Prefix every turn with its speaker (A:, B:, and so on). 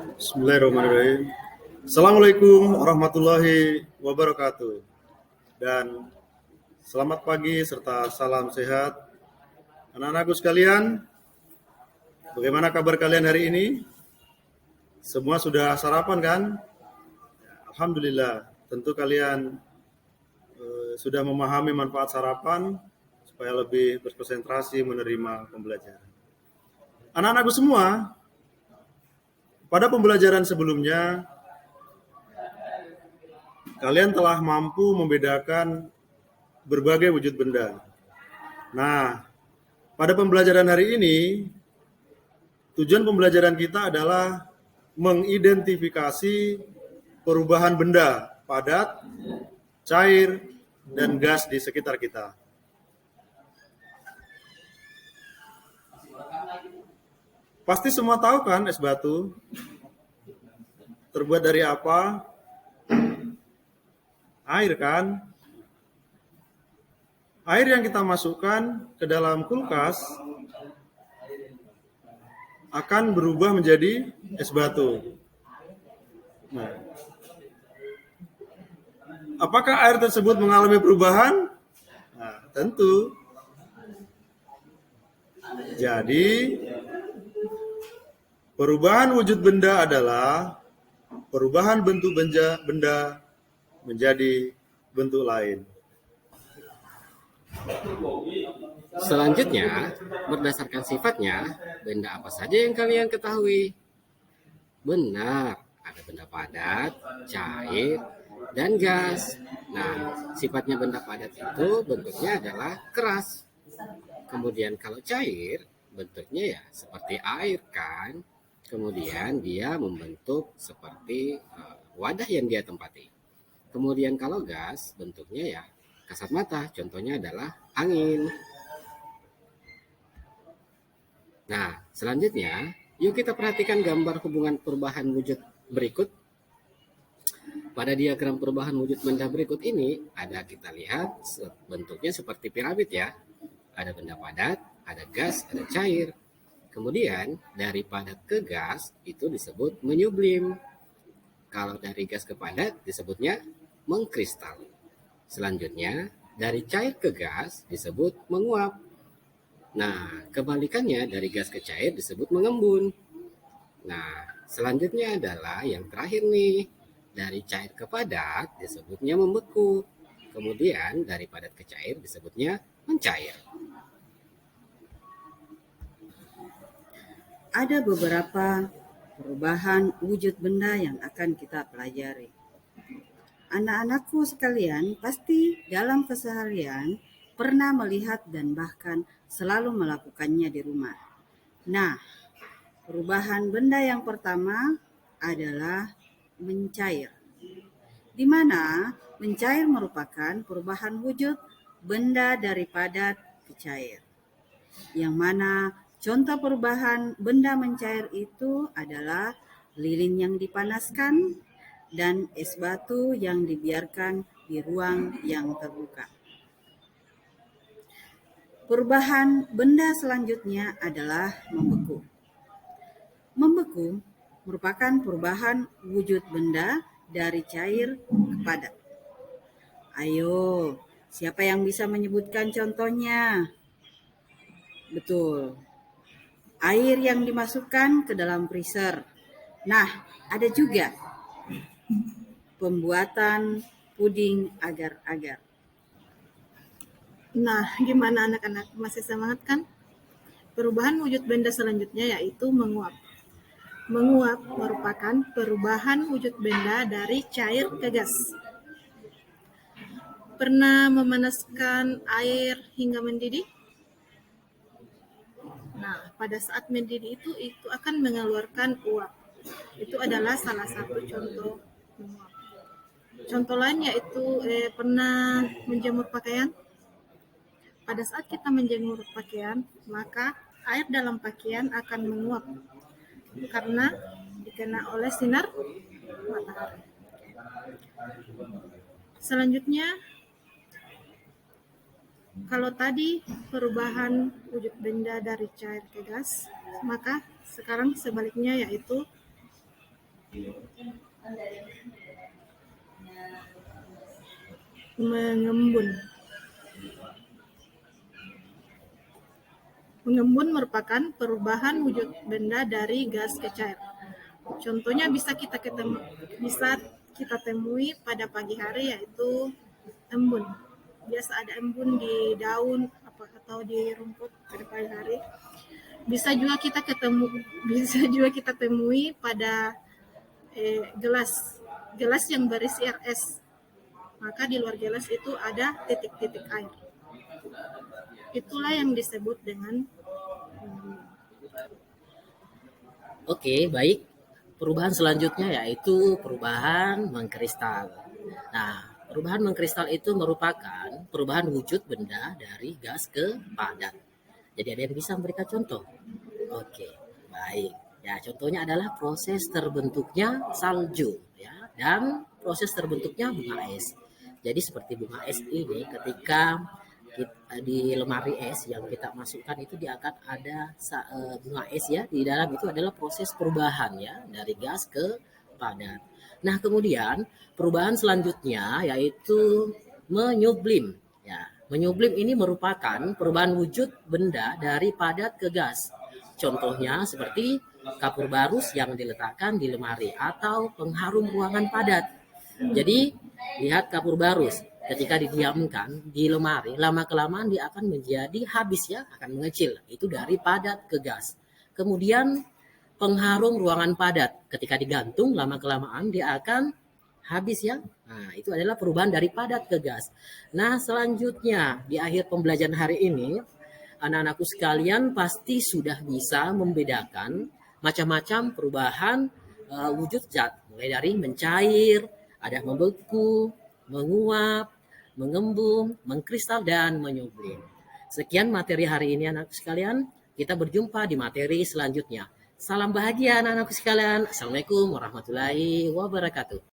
A: Bismillahirrahmanirrahim. Assalamualaikum warahmatullahi wabarakatuh. Dan selamat pagi serta salam sehat. Anak-anakku sekalian, bagaimana kabar kalian hari ini? Semua sudah sarapan kan? Alhamdulillah, tentu kalian sudah memahami manfaat sarapan supaya lebih berkonsentrasi menerima pembelajaran. Anak-anakku semua, pada pembelajaran sebelumnya, kalian telah mampu membedakan berbagai wujud benda. Nah, pada pembelajaran hari ini, tujuan pembelajaran kita adalah mengidentifikasi perubahan benda, padat, cair, dan gas di sekitar kita. Pasti semua tahu kan es batu? Terbuat dari apa? Air kan? Air yang kita masukkan ke dalam kulkas akan berubah menjadi es batu. Nah, apakah air tersebut mengalami perubahan? Nah, tentu. Jadi, perubahan wujud benda adalah perubahan bentuk benda menjadi bentuk lain.
B: Selanjutnya, berdasarkan sifatnya, benda apa saja yang kalian ketahui? Benar, ada benda padat, cair, dan gas. Nah, sifatnya benda padat itu bentuknya adalah keras. Kemudian kalau cair, bentuknya ya seperti air kan. Kemudian dia membentuk seperti wadah yang dia tempati. Kemudian kalau gas, bentuknya ya kasat mata. Contohnya adalah angin. Nah, selanjutnya, yuk kita perhatikan gambar hubungan perubahan wujud berikut. Pada diagram perubahan wujud benda berikut ini, kita lihat bentuknya seperti piramid ya. Ada benda padat, ada gas, ada cair. Kemudian, dari padat ke gas itu disebut menyublim. Kalau dari gas ke padat disebutnya mengkristal. Selanjutnya, dari cair ke gas disebut menguap. Nah, kebalikannya dari gas ke cair disebut mengembun. Nah, selanjutnya adalah yang terakhir nih. Dari cair ke padat disebutnya membeku. Kemudian dari padat ke cair disebutnya mencair.
C: Ada beberapa perubahan wujud benda yang akan kita pelajari. Anak-anakku sekalian pasti dalam keseharian pernah melihat dan bahkan selalu melakukannya di rumah. Nah, perubahan benda yang pertama adalah mencair, di mana mencair merupakan perubahan wujud benda dari padat ke cair, yang mana contoh perubahan benda mencair itu adalah lilin yang dipanaskan dan es batu yang dibiarkan di ruang yang terbuka. Perubahan benda selanjutnya adalah membeku. Membeku merupakan perubahan wujud benda dari cair ke padat. Ayo, siapa yang bisa menyebutkan contohnya? Betul. Air yang dimasukkan ke dalam freezer. Nah, ada juga pembuatan puding agar-agar.
D: Nah, gimana anak-anak? Masih semangat kan? Perubahan wujud benda selanjutnya yaitu menguap. Menguap merupakan perubahan wujud benda dari cair ke gas. Pernah memanaskan air hingga mendidih? Nah, pada saat mendidih itu akan mengeluarkan uap. Itu adalah salah satu contoh menguap. Contoh lain yaitu pernah menjemur pakaian. Pada saat kita menjemur pakaian, maka air dalam pakaian akan menguap karena dikena oleh sinar matahari. Selanjutnya, kalau tadi perubahan wujud benda dari cair ke gas, maka sekarang sebaliknya yaitu Mengembun. Mengembun merupakan perubahan wujud benda dari gas ke cair. Contohnya bisa kita temui pada pagi hari, yaitu embun. Biasa ada embun di daun atau di rumput pada pagi hari. Bisa juga kita temui pada gelas yang berisi air es. Maka di luar gelas itu ada titik-titik air. Itulah yang disebut dengan
B: Oke, baik. Perubahan selanjutnya yaitu perubahan mengkristal. Nah, perubahan mengkristal itu merupakan perubahan wujud benda dari gas ke padat. Jadi ada yang bisa memberikan contoh? Oke, baik. Ya, contohnya adalah proses terbentuknya salju, ya, dan proses terbentuknya bunga es. Jadi seperti bunga es ini, ketika di lemari es yang kita masukkan itu dia akan ada bunga es, ya. Di dalam itu adalah proses perubahan, ya, dari gas ke padat. Nah, kemudian perubahan selanjutnya yaitu menyublim, ya. Menyublim ini merupakan perubahan wujud benda dari padat ke gas. Contohnya seperti kapur barus yang diletakkan di lemari atau pengharum ruangan padat. Jadi lihat kapur barus, ketika didiamkan di lemari, lama-kelamaan dia akan menjadi habis, ya, akan mengecil. Itu dari padat ke gas. Kemudian pengharum ruangan padat, ketika digantung lama-kelamaan dia akan habis, ya. Nah, itu adalah perubahan dari padat ke gas. Nah, selanjutnya di akhir pembelajaran hari ini, anak-anakku sekalian pasti sudah bisa membedakan macam-macam perubahan wujud zat, mulai dari mencair, ada membeku, menguap, mengembung, mengkristal, dan menyublim. Sekian materi hari ini anak sekalian. Kita berjumpa di materi selanjutnya. Salam bahagia anak-anakku sekalian. Assalamualaikum warahmatullahi wabarakatuh.